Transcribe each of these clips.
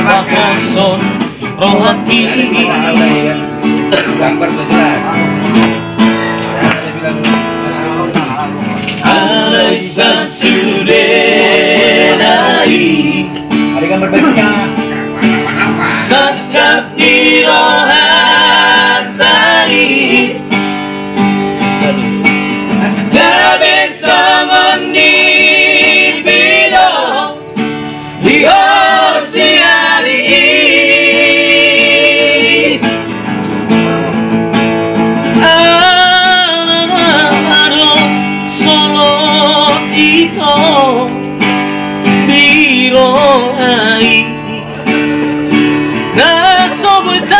Pakoson rohaki gambar tuh jelas. Alaisa sudenai Ada gambar bajunya. Sakap di rohatai Gabe songon di pido Di hosti hari Ano solo ito Di rohai Nasobutan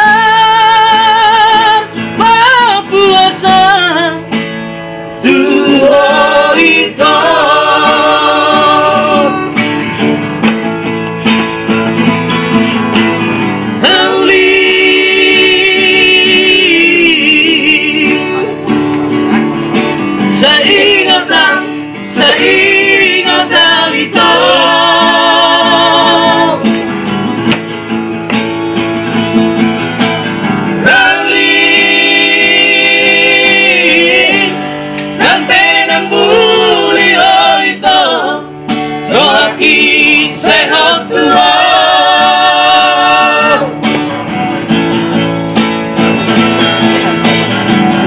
papuasa Tuho ito Hauli Sa ingatan ito Sehat Tuhan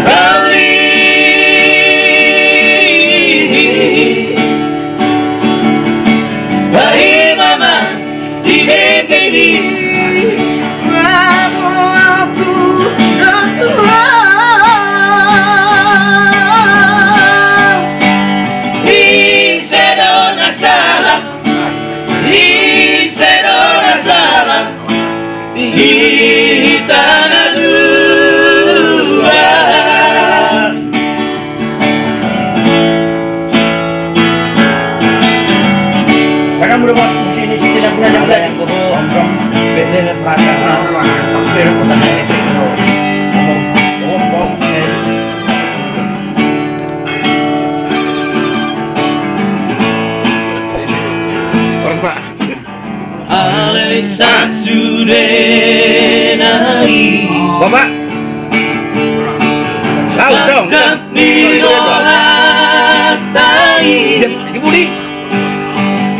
Kali Bahi mama di DPD Ramu aku dan Tuhan Isedona salam Isedona salam di tanah dua Kakak udah buat sini tidak punya yang bobo ombrong beda perasaan hampir kotanya itu ngomong terus Pak Alaisa sudenai Bapak langsung Sakap di rohatai si Budi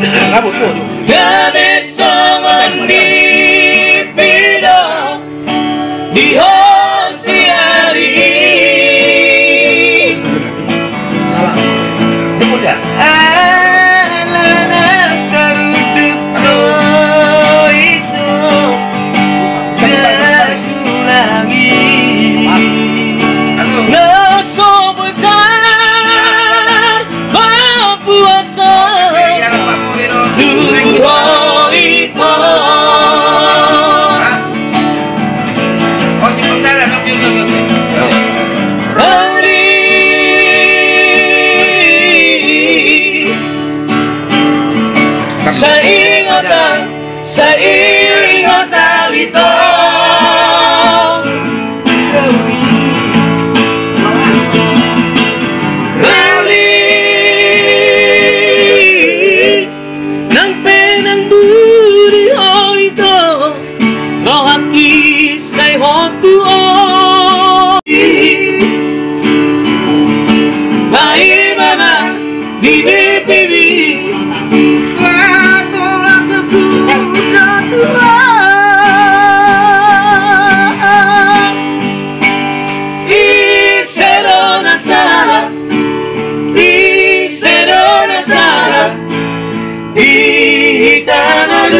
ngabut tuh Gabe songon di pido Di hosti hari jemput ya Alana karudukku itu Aku lagi Nasobutan papuasa Tuho ito oh si pengsalah Hari Sa ingatan ito Rally Nang penang budi ho ito Rohaki say hotuo Bahi mama di DPD Katoran satu dan Tuhan Isedona salam Isedona salam Di tanah